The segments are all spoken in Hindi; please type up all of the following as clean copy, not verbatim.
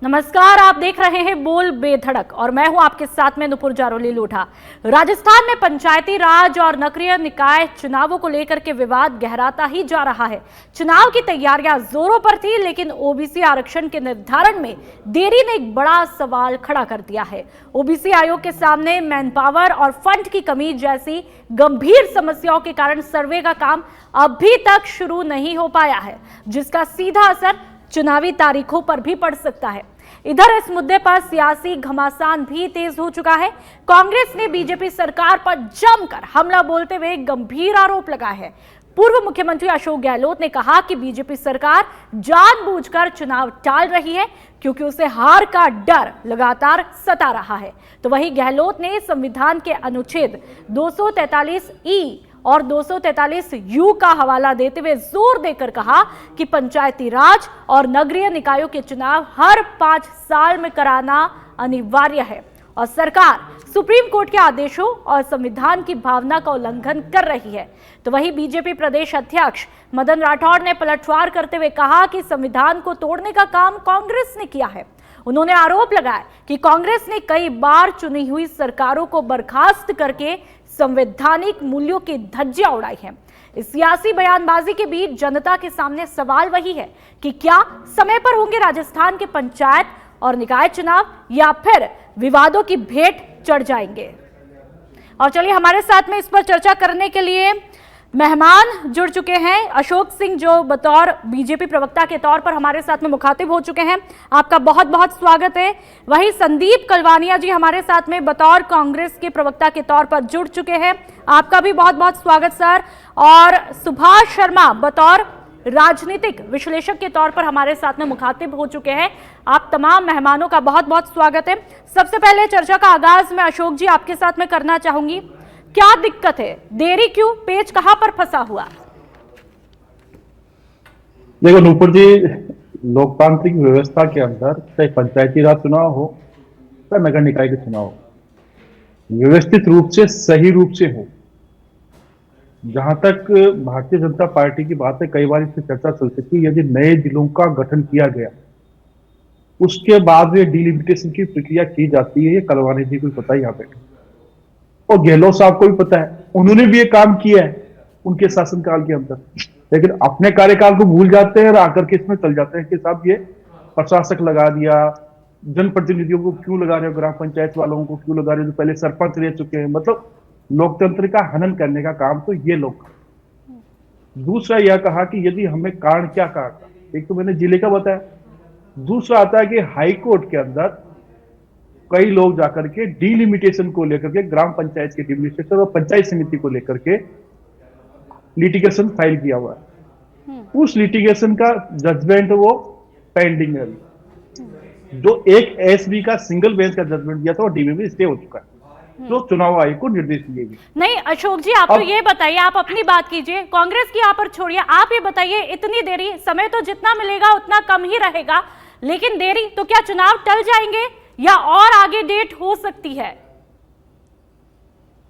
नमस्कार, आप देख रहे हैं बोल बेधड़क और मैं हूं आपके साथ में नुपुर जारोली लोढ़ा। राजस्थान में पंचायती राज और नगरीय निकाय चुनावों को लेकर के विवाद गहराता ही जा रहा है। चुनाव की तैयारियां जोरों पर थी, लेकिन ओबीसी आरक्षण के निर्धारण में देरी ने एक बड़ा सवाल खड़ा कर दिया है। ओबीसी आयोग के सामने मैन पावर और फंड की कमी जैसी गंभीर समस्याओं के कारण सर्वे का काम अभी तक शुरू नहीं हो पाया है, जिसका सीधा असर चुनावी तारीखों पर भी पड़ सकता है। इधर इस मुद्दे पर सियासी घमासान भी तेज हो चुका है। कांग्रेस ने बीजेपी सरकार पर जमकर हमला बोलते हुए गंभीर आरोप लगाया है। पूर्व मुख्यमंत्री अशोक गहलोत ने कहा कि बीजेपी सरकार जानबूझकर चुनाव टाल रही है, क्योंकि उसे हार का डर लगातार सता रहा है। तो वहीं गहलोत ने संविधान के अनुच्छेद 243(ई) और 243(यू) का हवाला देते हुए जोर देकर कहा कि पंचायती राज और नगरीय निकायों के चुनाव हर 5 साल में कराना अनिवार्य है और सरकार सुप्रीम कोर्ट के आदेशों और संविधान की भावना का उल्लंघन कर रही है। तो वहीं बीजेपी प्रदेश अध्यक्ष मदन राठौड़ ने पलटवार करते हुए कहा कि संविधान को तोड़ने का काम कांग्रेस ने किया है। उन्होंने आरोप लगाया कि कांग्रेस ने कई बार चुनी हुई सरकारों को बर्खास्त करके संवैधानिक मूल्यों की धज्जियां उड़ाई हैं। इस सियासी बयानबाजी के बीच जनता के सामने सवाल वही है कि क्या समय पर होंगे राजस्थान के पंचायत और निकाय चुनाव, या फिर विवादों की भेंट चढ़ जाएंगे। और चलिए, हमारे साथ में इस पर चर्चा करने के लिए मेहमान जुड़ चुके हैं। अशोक सिंह, जो बतौर बीजेपी प्रवक्ता के तौर पर हमारे साथ में मुखातिब हो चुके हैं, आपका बहुत बहुत स्वागत है। वहीं संदीप कलवानिया जी हमारे साथ में बतौर कांग्रेस के प्रवक्ता के तौर पर जुड़ चुके हैं, आपका भी बहुत बहुत स्वागत सर। और सुभाष शर्मा बतौर राजनीतिक विश्लेषक के तौर पर हमारे साथ में मुखातिब हो चुके हैं। आप तमाम मेहमानों का बहुत बहुत स्वागत है। सबसे पहले चर्चा का आगाज मैं अशोक जी आपके साथ में करना चाहूंगी। क्या दिक्कत है, देरी क्यों, पेच कहां पर फंसा हुआ? देखो नूपुर जी, लोकतांत्रिक व्यवस्था के अंदर चाहे पंचायती राज चुनाव हो चाहे नगर निकाय के चुनाव हो, व्यवस्थित रूप से सही रूप से हो। जहां तक भारतीय जनता पार्टी की बात है, कई बार इससे चर्चा चल सकती है, यदि नए जिलों का गठन किया गया उसके बाद ये डिलिमिटेशन की प्रक्रिया की जाती है, ये कलवानी जी को पता ही यहाँ पे और गहलोत साहब को भी पता है, उन्होंने भी ये काम किया है उनके शासनकाल के अंदर। लेकिन अपने कार्यकाल को भूल जाते हैं और आकर के इसमें चल जाते हैं कि साहब ये प्रशासक लगा दिया, जनप्रतिनिधियों को क्यों लगा रहे हो, ग्राम पंचायत वालों को क्यों लगा रहे हो जो पहले सरपंच रह चुके हैं। मतलब लोकतंत्र का हनन करने का काम तो ये लोग। दूसरा यह कहा कि यदि हमें कारण क्या कहा, एक तो मैंने जिले का बताया, दूसरा आता है कि हाई कोर्ट के अंदर कई लोग जाकर के डिलिमिटेशन को लेकर के, ग्राम पंचायत के डिलिमिटेशन और पंचायत समिति को लेकर के लिटिगेशन फाइल किया हुआ है। उस लिटिगेशन का जजमेंट वो पेंडिंग है। जो एक एसबी का सिंगल बेंच का जजमेंट दिया था वो डीबी में स्टे हो चुका है, जो चुनाव आयोग को निर्देश दिए गए। नहीं अशोक जी, आप तो ये बताइए, आप अपनी बात कीजिए, कांग्रेस की यहाँ पर छोड़िए, आप ये बताइए, इतनी देरी, समय तो जितना मिलेगा उतना कम ही रहेगा, लेकिन देरी तो क्या चुनाव टल जाएंगे या और आगे डेट हो सकती है?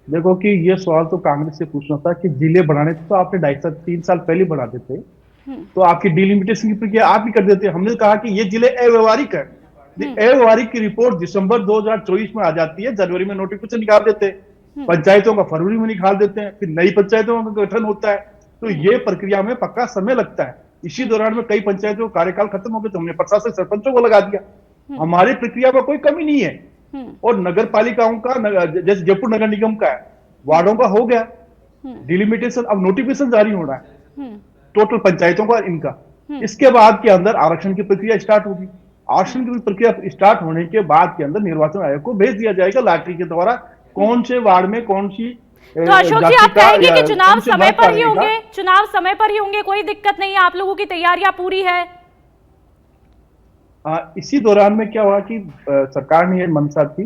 देखो कि ये सवाल तो कांग्रेस से पूछना था कि जिले बढ़ाने तो आपने 2.5-3 साल पहले बढ़ा देते, तो आपकी डिलिमिटेशन की प्रक्रिया आप ही कर देते। हमने कहा कि ये जिले अव्यवहारिक है। अव्यवहारिक की रिपोर्ट दिसंबर 2024 में आ जाती है, जनवरी में नोटिफिकेशन निकाल देते हैं, पंचायतों का फरवरी में निकाल देते हैं, फिर नई पंचायतों का गठन होता है, तो ये प्रक्रिया में पक्का समय लगता है। इसी दौरान में कई पंचायतों का कार्यकाल खत्म हो गया तो हमने प्रशासक सरपंचों को लगा दिया। हमारी प्रक्रिया में कोई कमी नहीं है। और नगर पालिकाओं का, जैसे जयपुर नगर निगम का है, वार्डों का हो गया डिलिमिटेशन, अब नोटिफिकेशन जारी हो रहा है टोटल पंचायतों का, इनका। इसके बाद के अंदर आरक्षण की प्रक्रिया स्टार्ट होगी। आरक्षण की प्रक्रिया स्टार्ट होने के बाद के अंदर निर्वाचन आयोग को भेज दिया जाएगा लॉटरी के द्वारा कौन से वार्ड में कौन सी। तो अशोक जी, आप कहेंगे कि चुनाव समय पर ही होंगे, चुनाव समय पर ही होंगे, कोई दिक्कत नहीं है, आप लोगों की तैयारियां पूरी है? इसी दौरान में क्या हुआ कि सरकार ने यह मंशा थी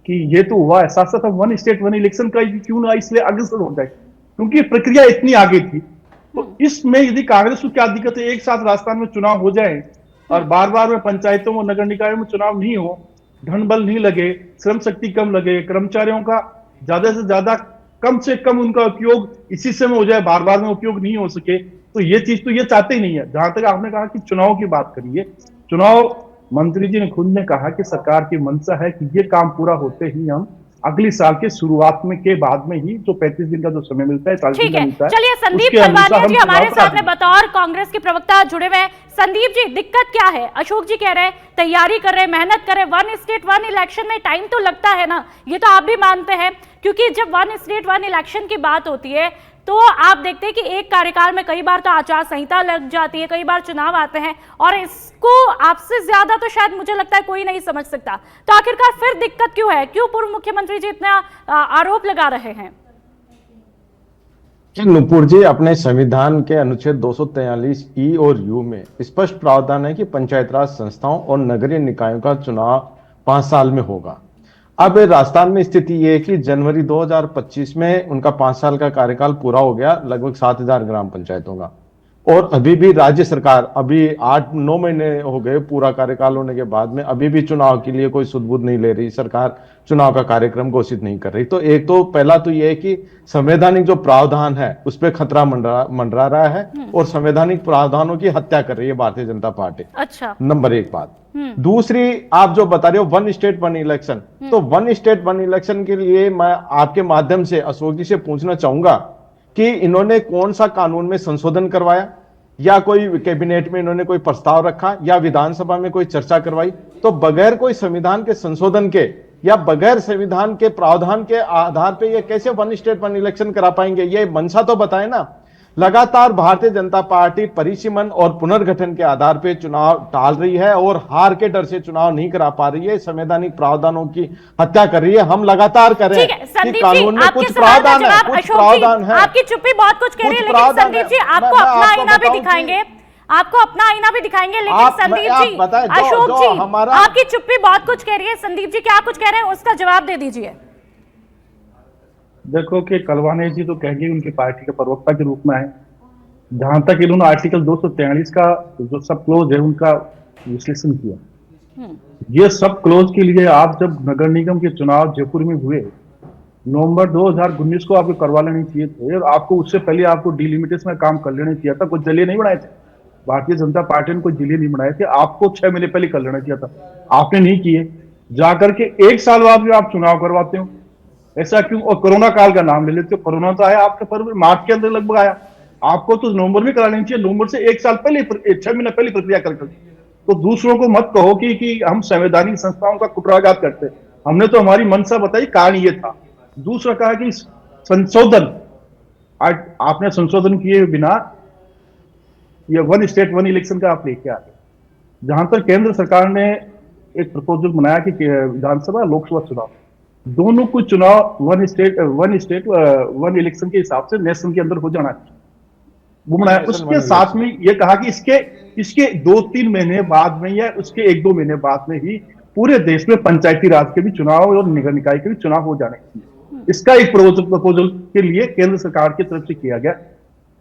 कि ये तो हुआ, एहसास था वन स्टेट वन इलेक्शन का, क्यों ना इसलिए अग्रसर हो जाए, क्योंकि प्रक्रिया इतनी आगे थी। तो इसमें यदि कांग्रेस को क्या दिक्कत है, एक साथ राजस्थान में चुनाव हो जाए और बार बार में पंचायतों और नगर निकायों में चुनाव नहीं हो, धन बल नहीं लगे, श्रम शक्ति कम लगे, कर्मचारियों का ज्यादा से ज्यादा कम से कम उनका उपयोग इसी समय हो जाए, बार बार में उपयोग नहीं हो सके, तो ये चीज तो ये चाहते ही नहीं है। जहां तक आपने कहा कि चुनाव की बात करिए, चुनाव मंत्री जी ने खुद ने कहा कि सरकार की मंशा है कि ये काम पूरा होते ही हम अगली साल के शुरुआत में के बाद में ही जो 35 दिन का जो समय मिलता है, 40 दिन ठीक का है, मिलता है, चलिए संदीप उसके अनुसार खलवानिया हम जी चुनाव हमारे करा साथ में देंगे। बतौर कांग्रेस के प्रवक्ता जुड़े हुए हैं। संदीप जी, दिक्कत क्या है? अशोक जी कह रहे हैं तैयारी कर रहे हैं, मेहनत कर रहे हैं, वन स्टेट वन इलेक्शन में टाइम तो लगता है ना, ये तो आप भी मानते हैं, क्योंकि जब वन स्टेट वन इलेक्शन की बात होती है तो आप देखते हैं कि एक कार्यकाल में कई बार तो आचार संहिता लग जाती है, कई बार चुनाव आते हैं, और इसको आपसे ज्यादा तो शायद मुझे लगता है कोई नहीं समझ सकता। तो आखिरकार फिर दिक्कत क्यों है? क्यों पूर्व मुख्यमंत्री जी इतना आरोप लगा रहे हैं? नुपुर जी, अपने संविधान के अनुच्छेद 243 ई और यू में स्पष्ट प्रावधान है कि पंचायत राज संस्थाओं और नगरीय निकायों का चुनाव 5 साल में होगा। अब राजस्थान में स्थिति यह है कि जनवरी 2025 में उनका 5 साल का कार्यकाल पूरा हो गया, लगभग 7000 ग्राम पंचायतों का, और अभी भी राज्य सरकार अभी 8-9 महीने हो गए पूरा कार्यकाल होने के बाद में अभी भी चुनाव के लिए कोई सुध-बुध नहीं ले रही सरकार, चुनाव का कार्यक्रम घोषित नहीं कर रही। तो एक तो पहला तो यह है कि संवैधानिक जो प्रावधान है उस पर खतरा मंडरा रहा है और संवैधानिक प्रावधानों की हत्या कर रही है भारतीय जनता पार्टी। अच्छा, नंबर एक बात। दूसरी, आप जो बता रहे हो वन स्टेट वन इलेक्शन, तो वन स्टेट वन इलेक्शन के लिए मैं आपके माध्यम से अशोक जी से पूछना चाहूंगा कि इन्होंने कौन सा कानून में संशोधन करवाया, या कोई कैबिनेट में इन्होंने कोई प्रस्ताव रखा, या विधानसभा में कोई चर्चा करवाई? तो बगैर कोई संविधान के संशोधन के या बगैर संविधान के प्रावधान के आधार पे ये कैसे वन स्टेट वन इलेक्शन करा पाएंगे? ये मंशा तो बताए ना। लगातार भारतीय जनता पार्टी परिसीमन और पुनर्गठन के आधार पे चुनाव टाल रही है और हार के डर से चुनाव नहीं करा पा रही है, संवैधानिक प्रावधानों की हत्या कर रही है। हम लगातार कर रहे हैं कि कानून में कुछ प्रावधान है, कुछ प्रावधान है। आपकी चुप्पी बहुत कुछ कह रही है, लेकिन संदीप जी आपको अपना आईना भी दिखाएंगे, आपको अपना आईना भी दिखाएंगे, लेकिन संदीप जी, अशोक जी, आपकी चुप्पी बहुत कुछ कह रही है। संदीप जी क्या कुछ कह रहे हैं उसका जवाब दे दीजिए। देखो कि कलवाने जी तो कहेंगे उनकी पार्टी के प्रवक्ता के रूप में है, जहां तक इन्होंने आर्टिकल 243 का जो सब क्लोज है उनका विश्लेषण किया, ये सब क्लोज के लिए आप जब नगर निगम के चुनाव जयपुर में हुए नवंबर 2019 को आपको करवा लेने चाहिए थे, और आपको उससे पहले आपको डिलिमिटेशन में काम कर लेना चाहिए था। कुछ जिले नहीं बनाए थे, भारतीय जनता पार्टी ने कोई जिले नहीं बनाए थे, आपको 6 महीने पहले कर लेना चाहिए था, आपने नहीं किए। जाकर के 1 साल बाद भी आप चुनाव करवाते हो, ऐसा क्यों? और कोरोना काल का नाम ले लेते हो, कोरोना तो आया आपके फरवरी मार्च के अंदर लगभग आया, आपको तो नवंबर में करा लेनी चाहिए, नवंबर से 1 साल पहले 6 महीने पहले प्रक्रिया करके। तो दूसरों को मत कहो कि हम संवैधानिक संस्थाओं का कुप्रघात करते, हमने तो हमारी मंशा बताई, कारण ये था। दूसरा कहा कि संशोधन, आपने संशोधन किए बिना ये वन स्टेट वन इलेक्शन का आप लेके आ गए। जहां तक केंद्र सरकार ने एक प्रपोजल बनाया कि विधानसभा लोकसभा चुनाव दोनों को चुनाव वन स्टेट वन इलेक्शन के हिसाब से नेशनल के अंदर हो जाना चाहिए, वो बनाया। उसके साथ में ये कहा कि इसके 2-3 महीने बाद में या उसके 1-2 महीने बाद में ही पूरे देश में पंचायती राज के भी चुनाव और नगर निकाय के भी चुनाव हो जाने चाहिए। इसका एक प्रपोजल के लिए केंद्र सरकार की तरफ से किया गया।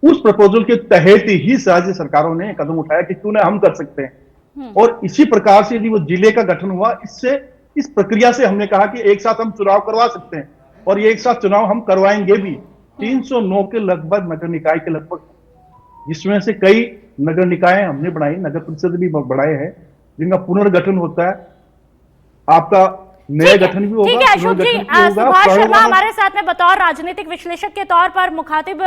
उस प्रपोजल के तहत ही राज्य सरकारों ने कदम उठाया कि क्यों ना हम कर सकते हैं, और इसी प्रकार से यदि वो जिले का गठन हुआ, इस प्रक्रिया से हमने कहा कि एक साथ हम चुनाव करवा सकते हैं, और ये एक साथ चुनाव हम करवाएंगे भी। 309 के लगभग नगर निकाय के लगभग, जिसमें से कई नगर निकाय हमने बनाई, नगर परिषद भी बढ़ाए हैं, जिनका पुनर्गठन होता है, आपका नया गठन भी होगा। ठीक है अशोक जी, सुभाष शर्मा हमारे साथ में बतौर राजनीतिक विश्लेषक के तौर पर मुखातिब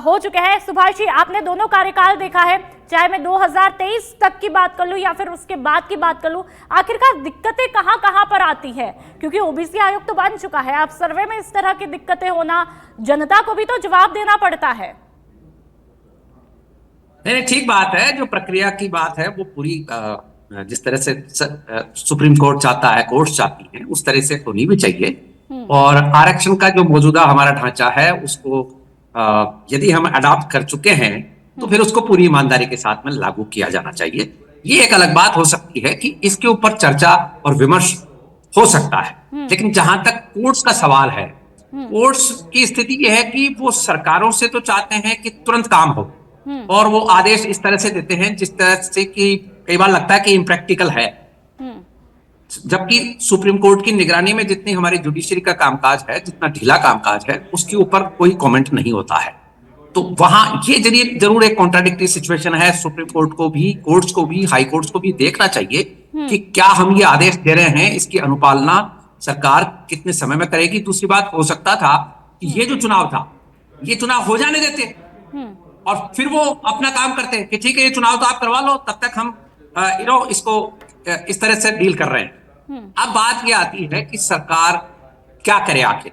हो चुके हैं। सुभाष जी, आपने दोनों कार्यकाल देखा है, चाहे मैं 2023 तक की बात कर लूं या फिर उसके बाद की बात कर लूं, आखिरकार दिक्कतें कहां पर आती है? क्योंकि ओबीसी आयोग तो बन चुका है, आप सर्वे में इस तरह की दिक्कतें होना, जनता को भी तो जवाब देना पड़ता है। नहीं, ठीक बात है। जो प्रक्रिया की बात है वो पूरी जिस तरह से सुप्रीम कोर्ट चाहता है, कोर्ट चाहती है, उस तरह से होनी भी चाहिए। और आरक्षण का जो मौजूदा हमारा ढांचा है उसको यदि हम अडॉप्ट कर चुके हैं तो फिर उसको पूरी ईमानदारी के साथ में लागू किया जाना चाहिए। ये एक अलग बात हो सकती है कि इसके ऊपर चर्चा और विमर्श हो सकता है, लेकिन जहां तक कोर्ट्स का सवाल है, कोर्ट्स की स्थिति यह है कि वो सरकारों से तो चाहते हैं कि तुरंत काम हो, और वो आदेश इस तरह से देते हैं जिस तरह से कि कई बार लगता है कि इम्प्रैक्टिकल है। जबकि सुप्रीम कोर्ट की निगरानी में जितनी हमारी जुडिशरी का कामकाज है, जितना ढीला कामकाज है, उसके ऊपर कोई कमेंट नहीं होता है। तो वहां ये जरूर एक कॉन्ट्राडिक्टरी सिचुएशन है। सुप्रीम कोर्ट को भी, कोर्ट्स को भी, हाई कोर्ट्स को भी देखना चाहिए कि क्या हम ये आदेश दे रहे हैं इसकी अनुपालना सरकार कितने समय में करेगी। दूसरी बात, हो सकता था कि ये जो चुनाव था, ये चुनाव हो जाने देते और फिर वो अपना काम करते कि ठीक है ये चुनाव तो आप करवा लो, तब तक हम इसको इस तरह से डील कर रहे हैं। अब बात ये आती है कि सरकार क्या करे। आखिर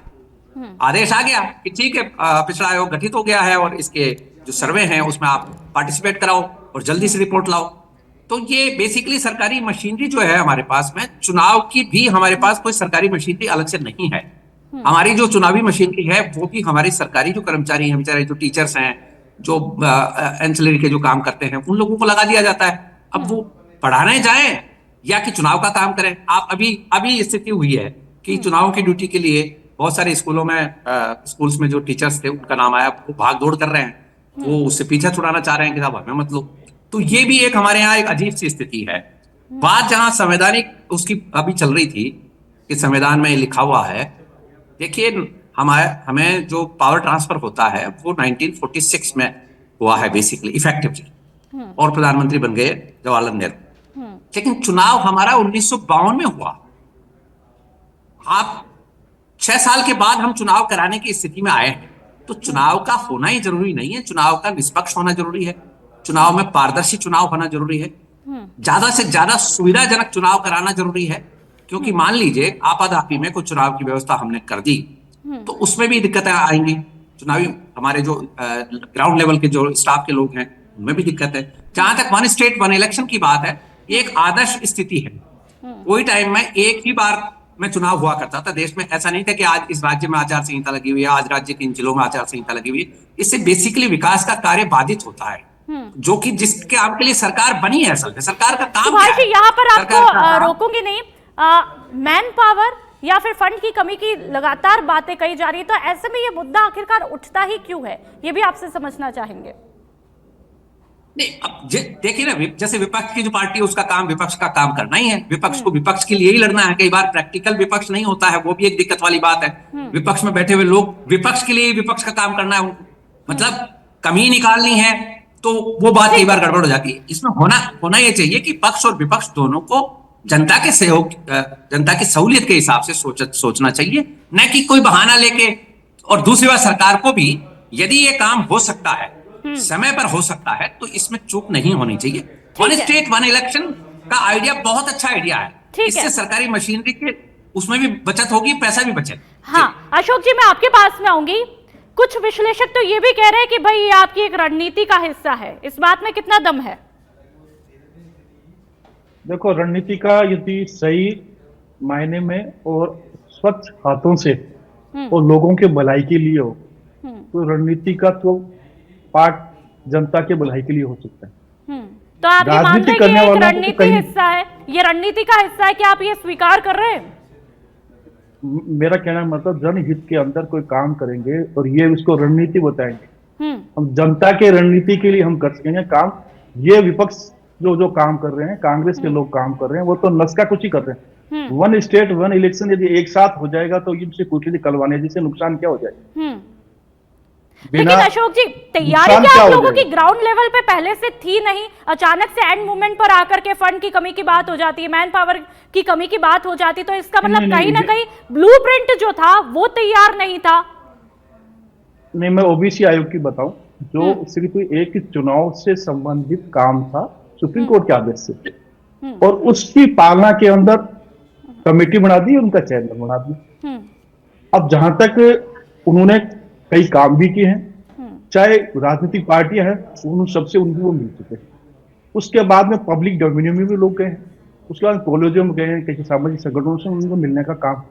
आदेश आ गया कि ठीक है पिछड़ा आयोग गठित हो गया है और इसके जो सर्वे हैं उसमें आप पार्टिसिपेट कराओ और जल्दी से रिपोर्ट लाओ। तो ये बेसिकली सरकारी मशीनरी जो है हमारे पास में, चुनाव की भी हमारे पास कोई सरकारी मशीनरी अलग से नहीं है। हमारी जो चुनावी मशीनरी है वो भी हमारी सरकारी जो कर्मचारी हैं, बेचारे जो टीचर्स हैं, जो एंसिलरी के जो काम करते हैं, उन लोगों को लगा दिया जाता है। अब वो पढ़ाने जाएं या कि चुनाव का काम करें। आप अभी स्थिति हुई है कि चुनाव की ड्यूटी के लिए बहुत सारे स्कूलों में स्कूल्स में जो टीचर्स थे उनका नाम आया, वो भाग दौड़ कर रहे हैं, वो उससे पीछा छुड़ाना चाह रहे हैं कि साहब हमें मत लो। तो ये भी एक हमारे यहाँ एक अजीब सी स्थिति है। बात जहां संवैधानिक उसकी अभी चल रही थी कि संविधान में लिखा हुआ है, देखिए हमें जो पावर ट्रांसफर होता है वो 1946 में हुआ है बेसिकली इफेक्टिवली, और प्रधानमंत्री बन गए जवाहरलाल नेहरू। लेकिन चुनाव हमारा 1952 में हुआ। आप 6 साल के बाद हम चुनाव कराने की स्थिति में आए हैं। तो चुनाव का होना ही जरूरी नहीं है, चुनाव का निष्पक्ष होना जरूरी है, चुनाव में पारदर्शी चुनाव होना जरूरी है, ज्यादा से ज्यादा सुविधाजनक चुनाव कराना जरूरी है। क्योंकि मान लीजिए आपाधापी में कोई चुनाव की व्यवस्था हमने कर दी तो उसमें भी दिक्कतें आएंगी। चुनावी हमारे जो ग्राउंड लेवल के जो स्टाफ के लोग हैं उनमें भी दिक्कत है। जहां तक वन स्टेट वन इलेक्शन की बात है, एक आदर्श स्थिति है। कोई टाइम में एक ही बार में चुनाव हुआ करता था देश में। ऐसा नहीं था कि आज इस राज्य में आचार संहिता लगी हुई है, आज राज्य के इन जिलों में आचार संहिता लगी हुई है। इससे बेसिकली विकास का कार्य बाधित होता है, जो कि जिसके आपके लिए सरकार बनी है। असल में सरकार का काम क्या है? यहाँ पर आपको रोकूंगी नहीं। मैन पावर या फिर फंड की कमी की लगातार बातें कही जा रही है, तो ऐसे में ये मुद्दा आखिरकार उठता ही क्यों है, ये भी आपसे समझना चाहेंगे। नहीं, अब देखिए ना, जैसे विपक्ष की जो पार्टी है उसका काम विपक्ष का काम करना ही है, विपक्ष को विपक्ष के लिए ही लड़ना है। कई बार प्रैक्टिकल विपक्ष नहीं होता है, वो भी एक दिक्कत वाली बात है। विपक्ष में बैठे हुए लोग विपक्ष के लिए ही विपक्ष का काम करना है, मतलब कमी निकालनी है, तो वो बात कई बार गड़बड़ हो जाती है। इसमें होना ये चाहिए कि पक्ष और विपक्ष दोनों को जनता के सहयोग, जनता की सहूलियत के हिसाब से सोचना चाहिए, न कि कोई बहाना लेके। और दूसरी बात, सरकार को भी यदि ये काम हो सकता है, समय पर हो सकता है, तो इसमें चूक नहीं होनी चाहिए। वन स्टेट वन इलेक्शन का आइडिया बहुत अच्छा आइडिया है। इससे सरकारी मशीनरी के उसमें भी बचत होगी, पैसा भी बचे। हाँ अशोक जी, मैं आपके पास में आऊंगी। कुछ विश्लेषक तो ये भी कह रहे हैं कि भाई ये आपकी एक रणनीति का हिस्सा है, इस बात में कितना दम है? देखो, रणनीति का यदि सही मायने में और स्वच्छ हाथों से और लोगों के भलाई के लिए हो, तो रणनीति का तो पार्ट जनता के भलाई के लिए हो सकता है। तो आप ये मानते हैं कि एक रणनीति हिस्सा है, ये रणनीति का हिस्सा है, कि आप ये स्वीकार कर रहे हैं? मेरा कहना मतलब जनहित के अंदर कोई काम करेंगे और ये उसको रणनीति बताएंगे। हम जनता के रणनीति के लिए हम कर सकेंगे काम। ये विपक्ष जो काम कर रहे हैं, कांग्रेस के लोग काम कर रहे हैं, वो तो नस्का कुछ ही कर रहे हैं। वन स्टेट वन इलेक्शन यदि एक साथ हो जाएगा तो इनसे कुछ नहीं कलवाने, जिससे नुकसान क्या हो जाएगा। लेकिन अशोक जी, तैयारी क्या आप लोगों की ग्राउंड लेवल पे पहले से थी नहीं? अचानक से एंड मोमेंट पर आकर के फंड की कमी की बात हो जाती है, मैन पावर की कमी की बात हो जाती है, तो इसका मतलब कहीं ना कहीं ब्लूप्रिंट जो था वो तैयार नहीं था। नहीं, मैं ओबीसी आयोग की बताऊं, जो सिर्फ एक चुनाव से संबंधित काम था, सुप्रीम कोर्ट के आदेश से, और उसकी पालना के अंदर कमेटी बना दी, उनका चेयरमैन बना दिया। अब जहां तक उन्होंने कई काम भी किए हैं, चाहे राजनीतिक पार्टियां हैं, उन सबसे उनको मिल चुके हैं। उसके बाद में पब्लिक डोमिनियन में भी लोग गए हैं, उसके बाद कॉलेजों में गए हैं, कई सामाजिक संगठनों से उनको मिलने का काम।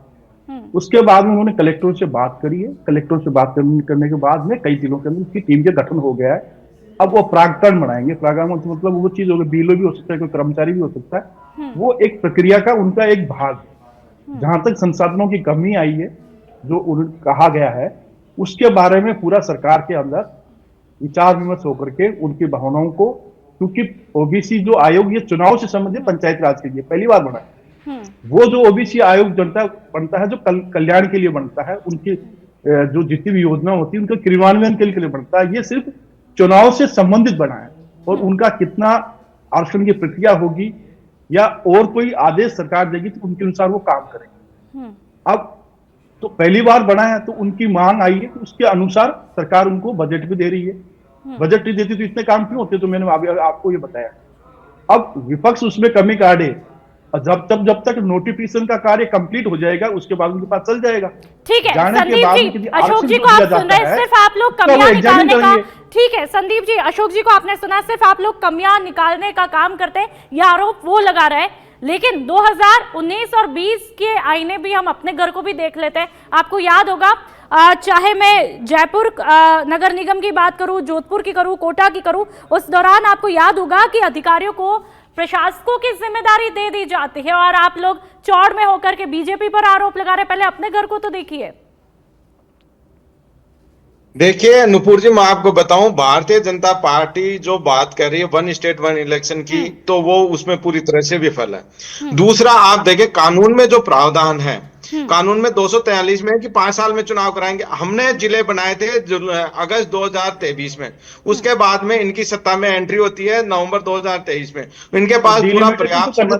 उसके बाद में उन्होंने कलेक्टरों से बात करी है, कलेक्टरों से बात करने के बाद में कई जिलों के अंदर उसकी टीम का गठन हो गया है। अब वो प्रागण बनाएंगे, प्रागण मतलब वो चीज होगी, बीएलओ भी हो सकता है, कोई कर्मचारी भी हो सकता है, वो एक प्रक्रिया का उनका एक भाग है। जहां तक संसाधनों की कमी आई है, जो कहा गया है, उसके बारे में पूरा सरकार के अंदर विचार विमर्श होकर के उनकी भावनाओं को, क्योंकि ओबीसी जो आयोग ये चुनाव से संबंधित पंचायत राज के लिए पहली बार बना है। वो जो ओबीसी आयोग जनता बनता है, जो कल्याण के लिए बनता है, उनकी जो जितनी भी योजना होती है उनके क्रियान्वयन के लिए बनता है, ये सिर्फ चुनाव से संबंधित बना है। और उनका कितना आरक्षण की प्रक्रिया होगी, या और कोई आदेश सरकार देगी तो उनके अनुसार वो काम करेंगे। अब तो पहली बार बना है तो उनकी मांग आई है, तो उसके अनुसार सरकार उनको बजट भी दे रही है। बजट नहीं देती तो इतने काम क्यों होते, तो मैंने आपको ये बताया। अब विपक्ष उसमें कमी काढ़े, और जब तक नोटिफिकेशन का कार्य कंप्लीट हो जाएगा उसके बाद उनके पास चल जाएगा। ठीक है जाने के संदीप बाद जी, उनकी अशोक जी आरक्षण को जो आप दिया सुन रहे जाता हैं, है, सिर्फ आप लोग तो वो कमियां एग्जामिन निकालने का। करेंगे। ठीक है संदीप जी, अशोक जी को आपने सुना, सिर्फ आप लोग कमियां निकालने का काम करते हैं, यह आरोप वो लगा रहे हैं। लेकिन 2019 और 20 के आईने भी हम अपने घर को भी देख लेते हैं। आपको याद होगा, चाहे मैं जयपुर नगर निगम की बात करूं, जोधपुर की करूं, कोटा की करूं, उस दौरान आपको याद होगा कि अधिकारियों को, प्रशासकों की जिम्मेदारी दे दी जाती है और आप लोग चौड़ में होकर के बीजेपी पर आरोप लगा रहे। पहले अपने घर को तो देखिए। देखिए नुपुर जी, मैं आपको बताऊं, भारतीय जनता पार्टी जो बात कर रही है वन स्टेट वन इलेक्शन की, तो वो उसमें पूरी तरह से विफल है। दूसरा, आप देखें कानून में जो प्रावधान है, कानून में 243 में है कि 5 साल में चुनाव कराएंगे। हमने जिले बनाए थे अगस्त 2023 में, उसके बाद में इनकी सत्ता में एंट्री होती है नवंबर 2023 में। इनके पास पूरा पर्याप्त चुनाव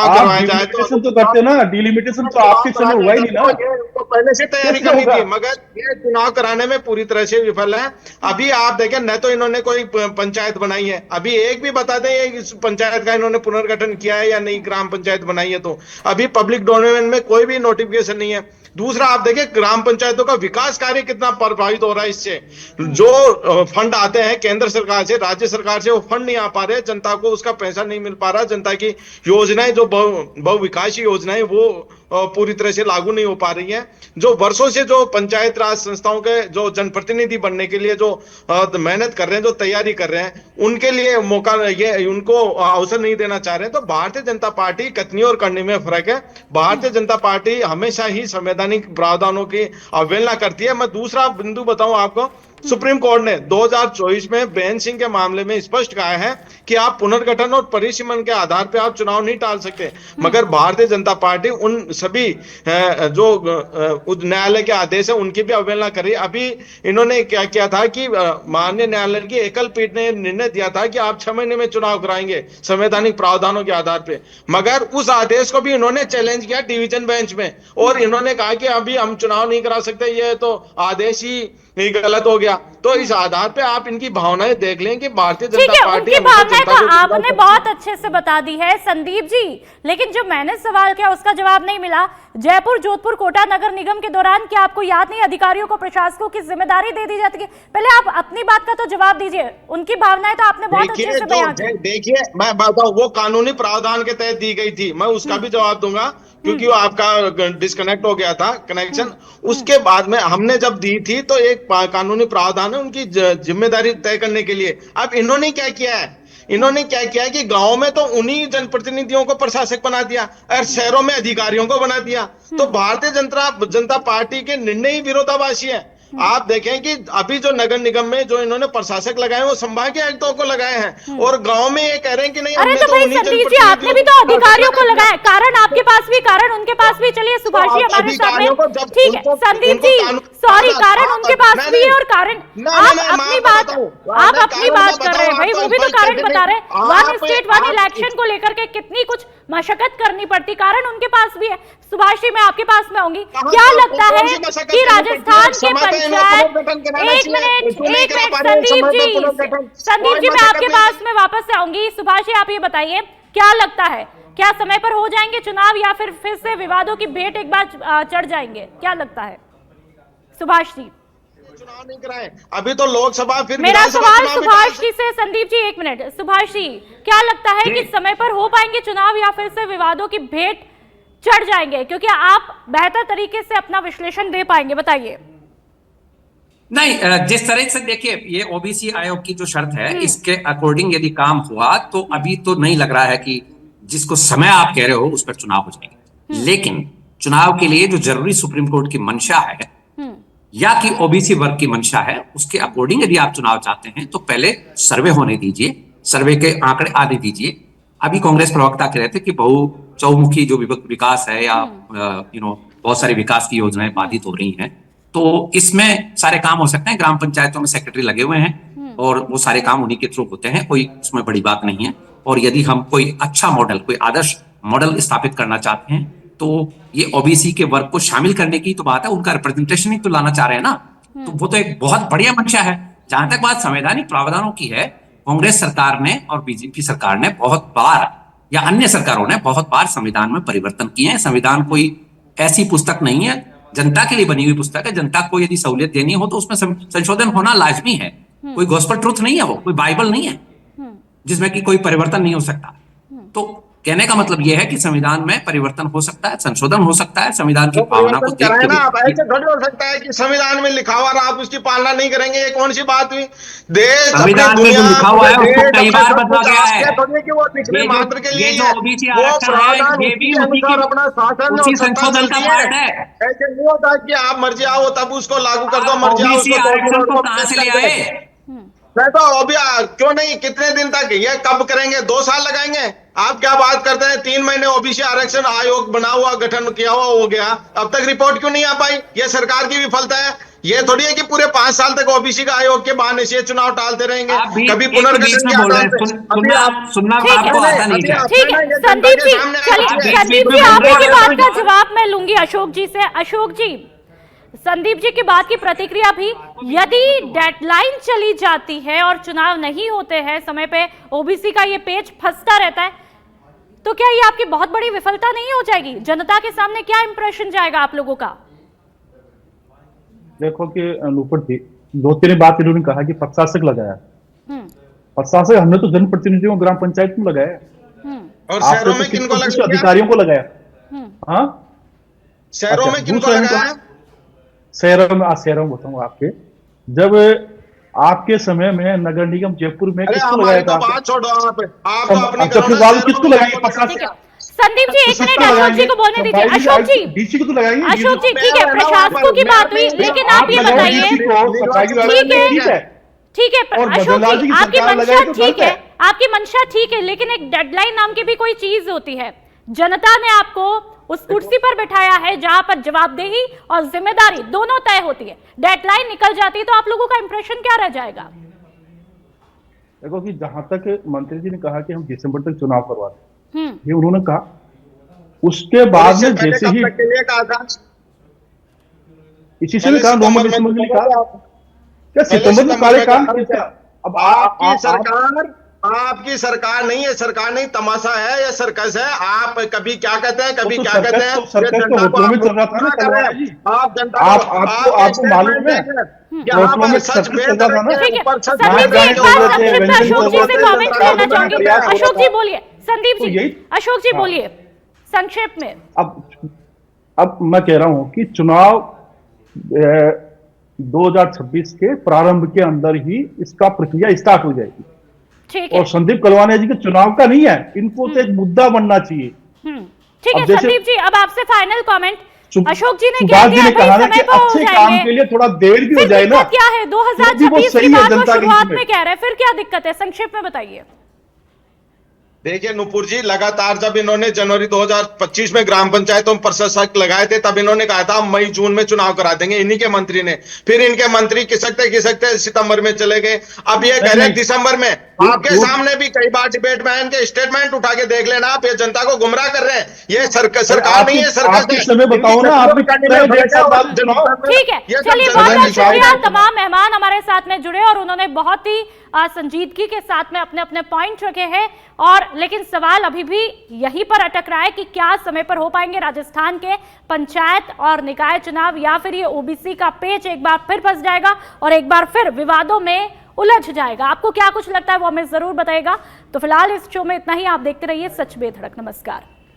करवाया जाए तो करते ना, डिलिमिटेशन तो आपके समय हुआ ही नहीं ना, तो पहले से तैयारी करनी थी, मगर ये चुनाव कराने में पूरी तरह से विफल है। अभी आप देखें, न तो इन्होंने कोई पंचायत बनाई है, अभी एक भी बता दें इस पंचायत का इन्होंने पुनर्गठन किया है या नहीं, ग्राम पंचायत बनाई है, तो अभी पब्लिक डोमेन में कोई भी नोटिफिकेशन नहीं है। दूसरा, आप देखिए ग्राम पंचायतों का विकास कार्य कितना प्रभावित हो रहा है इससे। जो फंड आते हैं केंद्र सरकार से, राज्य सरकार से, वो फंड नहीं आ पा रहे, जनता को उसका पैसा नहीं मिल पा रहा, जनता की योजनाएं, जो बहुविकासी योजनाएं, वो पूरी तरह से लागू नहीं हो पा रही है। जो वर्षों से जो पंचायत राज संस्थाओं के जो जनप्रतिनिधि बनने के लिए जो मेहनत कर रहे हैं, जो तैयारी कर रहे हैं, उनके लिए मौका, ये उनको अवसर नहीं देना चाह रहे हैं। तो भारतीय जनता पार्टी कथनी और करनी में फर्क है। भारतीय जनता पार्टी हमेशा ही संवैधानिक प्रावधानों की अवहेलना करती है। मैं दूसरा बिंदु बताऊं आपको, सुप्रीम कोर्ट ने 2024 में बेन सिंह के मामले में स्पष्ट कहा है कि आप पुनर्गठन और परिसीमन के आधार पर आप चुनाव नहीं टाल सकते। मगर भारतीय जनता पार्टी उन सभी जो न्यायालय के आदेश है उनकी भी अवहेलना कर रही है। अभी इन्होंने क्या किया था कि माननीय न्यायालय की एकल पीठ ने निर्णय दिया था कि आप 6 महीने में चुनाव कराएंगे संवैधानिक प्रावधानों के आधार पर, मगर उस आदेश को भी इन्होंने चैलेंज किया डिवीजन बेंच में, और इन्होंने कहा कि अभी हम चुनाव नहीं करा सकते, ये तो आदेश ही गलत हो गया। तो इस आधार पे आप इनकी भावनाएं देख लें कि भारतीय जनता पार्टी, उनकी भावनाएं तो आपने बहुत अच्छे से बता दी है संदीप जी, लेकिन जो मैंने सवाल किया उसका जवाब नहीं मिला। जयपुर, जोधपुर, कोटा नगर निगम के दौरान क्या आपको याद नहीं, अधिकारियों को, प्रशासकों की जिम्मेदारी दे दी जाती है? पहले आप अपनी बात का तो जवाब दीजिए। उनकी भावनाएं तो आपने बहुत अच्छे से बयान की। देखिए मैं बताऊं, वो कानूनी प्रावधान के तहत दी गई थी, मैं उसका भी जवाब दूंगा, क्योंकि वो आपका डिस्कनेक्ट हो गया था कनेक्शन। उसके बाद में हमने जब दी थी तो एक कानूनी प्रावधान है उनकी जिम्मेदारी तय करने के लिए। अब इन्होंने क्या किया है, इन्होंने क्या किया है कि गांव में तो उन्हीं जनप्रतिनिधियों को प्रशासक बना दिया और शहरों में अधिकारियों को बना दिया। तो भारतीय जनता पार्टी के निर्णय ही विरोधाभासी है। आप देखें कि अभी जो नगर निगम में जो इन्होंने प्रशासक लगाए वो संभागीय आयुक्तों को लगाए हैं, और गांव में ये कह रहे हैं कि नहीं, अरे तो भाई संदीप जी, आपने भी तो अधिकारियों को लगाया, कारण आपके पास भी, कारण उनके पास भी। चलिए सुभाष जी हमारे सामने, ठीक है संदीप जी, सॉरी, कारण उनके पास भी है, और कारण आप अपनी बात कर रहे हैं भाई, वो भी तो कारण बता रहे हैं। वन स्टेट वन इलेक्शन को लेकर के कितनी कुछ मशक्कत करनी पड़ती, कारण उनके पास भी है। सुभाष जी मैं आपके पास में आऊंगी, क्या लगता है कि राजस्थान के पंचायत, एक मिनट संदीप जी मैं आपके पास में वापस से आऊंगी। सुभाष जी आप ये बताइए, क्या लगता है, क्या समय पर हो जाएंगे चुनाव या फिर से विवादों की भेंट एक बार चढ़ जाएंगे? क्या लगता है सुभाष जी? चुनाव नहीं कराए, अभी तो लोकसभा, फिर मेरा सवाल सुभाष जी से, संदीप जी एक मिनट, सुभाष जी क्या लगता है कि समय पर हो पाएंगे चुनाव या फिर से विवादों की भेंट चढ़ जाएंगे? क्योंकि आप बेहतर तरीके से अपना विश्लेषण दे पाएंगे, बताइए। नहीं, जिस तरह से देखिए ये ओबीसी आयोग की जो शर्त है इसके अकॉर्डिंग यदि काम हुआ तो अभी तो नहीं लग रहा है कि जिसको समय आप कह रहे हो उस पर चुनाव हो जाएंगे। लेकिन चुनाव के लिए जो जरूरी सुप्रीम कोर्ट की मंशा है या कि ओबीसी वर्ग की मंशा है, उसके अकॉर्डिंग यदि आप चुनाव चाहते हैं तो पहले सर्वे होने दीजिए, सर्वे के आंकड़े आने दीजिए। अभी कांग्रेस प्रवक्ता कह रहे थे कि चौमुखी जो विकास है या बहुत सारी विकास की योजनाएं बाधित हो रही हैं, तो इसमें सारे काम हो सकते हैं। ग्राम पंचायतों में सेक्रेटरी लगे हुए हैं और वो सारे काम उन्हीं के थ्रू होते हैं, कोई उसमें बड़ी बात नहीं है। और यदि हम कोई अच्छा मॉडल, कोई आदर्श मॉडल स्थापित करना चाहते हैं, तो ये ओबीसी के वर्ग को शामिल करने की तो बात है, उनका रिप्रेजेंटेशन ही तो लाना चाह रहे हैं ना। तो वो तो एक बहुत बढ़िया मंशा है। जहां तक बात संवैधानिक प्रावधानों की है, कांग्रेस सरकार ने और बीजेपी सरकार ने बहुत बार, या अन्य सरकारों ने बहुत बार संविधान में परिवर्तन किए हैं। संविधान कोई ऐसी पुस्तक नहीं है, जनता के लिए बनी हुई पुस्तक है। जनता को यदि सहूलियत देनी हो तो उसमें संशोधन होना लाजमी है। कोई गॉस्पेल ट्रुथ नहीं है, वो कोई बाइबल नहीं है जिसमें कि कोई परिवर्तन नहीं हो सकता। तो कहने का मतलब यह है कि संविधान में परिवर्तन हो सकता है, संशोधन हो सकता है। संविधान की भावना को देख के आप ऐसे थोड़ी हो सकता है कि संविधान में लिखा हुआ आप उसकी पालना नहीं करेंगे। ये कौन सी बात हुई? देश, संविधान में जो लिखा हुआ है उसको कई बार बदला गया है। मात्र के लिए ये जो ओबीसी आरक्षण है, ये भी उसी संशोधन का पार्ट है। ऐसे नहीं होता कि आप मर्जी आओ तब उसको लागू कर दो, मर्जी आओ ओबीसी आरक्षण को कहां से ले आए? तो अभी क्यों नहीं, कितने दिन तक, ये कब करेंगे? 2 साल लगाएंगे? आप क्या बात करते हैं? 3 महीने ओबीसी आरक्षण आयोग बना हुआ, गठन किया हुआ हो गया, अब तक रिपोर्ट क्यों नहीं आ पाई? ये सरकार की विफलता है। ये थोड़ी है कि पूरे 5 साल तक ओबीसी का आयोग के बहाने से चुनाव टालते रहेंगे। कभी पुनर्गठन सुनना आपको आता नहीं है। ठीक है संदीप जी, चलिए संदीप जी आपकी बात का जवाब मैं लूंगी अशोक जी से। अशोक जी, संदीप जी की बात की प्रतिक्रिया भी, यदि डेडलाइन चली जाती है और चुनाव नहीं होते हैं समय पे, ओबीसी का ये पेच फंसता रहता है, तो क्या ये आपकी बहुत बड़ी विफलता नहीं हो जाएगी? जनता के सामने क्या इंप्रेशन जाएगा आप लोगों का? देखो कि नुपुर जी, 2-3 बात इन्होंने कहा कि प्रशासक लगाया। प्रशासक हमने तो जनप्रतिनिधियों ग्राम पंचायत में लगाया, और शहरों में किनको लगाया? अधिकारियों को लगाया। हाँ, शहरों में किनको लगाया? शहरों में बताऊंगा आपके, जब आपके समय में नगर निगम जयपुर में किसको लगाया था? बात छोड़ो, आप किसको लगाया? संदीप जी एक मिनट अशोक जी को बोलने दीजिए। अशोक जी, डीसी को तो लगाएंगे। अशोक जी ठीक है, प्रशासकों की बात हुई, लेकिन आप ये बताइए, ठीक है अशोक जी, आपकी मंशा ठीक है, आपकी मंशा ठीक है, लेकिन एक डेडलाइन नाम की भी कोई चीज होती है। जनता ने आपको उस कुर्सी पर बिठाया है जहां पर जवाबदेही और जिम्मेदारी दोनों तय होती है। डेडलाइन निकल जाती है तो आप लोगों का इंप्रेशन क्या रह जाएगा? देखो कि जहां तक मंत्री जी ने कहा कि हम दिसंबर तक चुनाव करवा दें, ये उन्होंने कहा, उसके बाद में जैसे ही इसी से कहा नवंबर दिसंबर में कहा, क्या सितंबर में कार्यकाल? अब आपकी सरकार नहीं है, सरकार नहीं, तमाशा है, ये सर्कस है। आप कभी क्या कहते हैं, कभी क्या कहते हैं। आप जनता आपको मालूम है, अशोक जी बोलिए, संदीप जी, अशोक जी बोलिए संक्षेप में। अब मैं कह रहा हूं कि चुनाव 2026 के प्रारंभ के अंदर ही इसका प्रक्रिया स्टार्ट हो जाएगी। और संदीप कलवानिया जी के चुनाव का नहीं है, इनको तो एक मुद्दा बनना चाहिए। ठीक है संदीप जी, अब आपसे फाइनल कमेंट। अशोक जी ने कहा कि अच्छे काम के लिए थोड़ा देर भी हो जाए ना। क्या है 2026 की बात वो शुरुआत में कह रहे हैं, फिर क्या दिक्कत है? संक्षेप में बताइए। देखिए नुपुर जी, लगातार जब इन्होंने जनवरी 2025 में ग्राम पंचायतों में प्रशासक लगाए थे, तब इन्होंने कहा था मई जून में चुनाव करा देंगे, इन्हीं के मंत्री ने। फिर इनके मंत्री खिसकते सितंबर में चले गए। अब ये कह रहे हैं दिसंबर में। आपके सामने भी कई बार डिबेट में इनके स्टेटमेंट उठा के देख लेना, आप ये जनता को गुमराह कर रहे हैं। ये सरकार नहीं है, सरकार। बताओ ना, आप ठीक है, चलिए बहुत बहुत शुक्रिया। तमाम मेहमान हमारे साथ में जुड़े और उन्होंने बहुत ही संजीदगी के साथ में अपने अपने पॉइंट रखे हैं। और लेकिन सवाल अभी भी यहीं पर अटक रहा है कि क्या समय पर हो पाएंगे राजस्थान के पंचायत और निकाय चुनाव, या फिर ये ओबीसी का पेच एक बार फिर फंस जाएगा और एक बार फिर विवादों में उलझ जाएगा। आपको क्या कुछ लगता है वो हमें जरूर बताइएगा। तो फिलहाल इस शो में इतना ही। आप देखते रहिए सच बेधड़क। नमस्कार।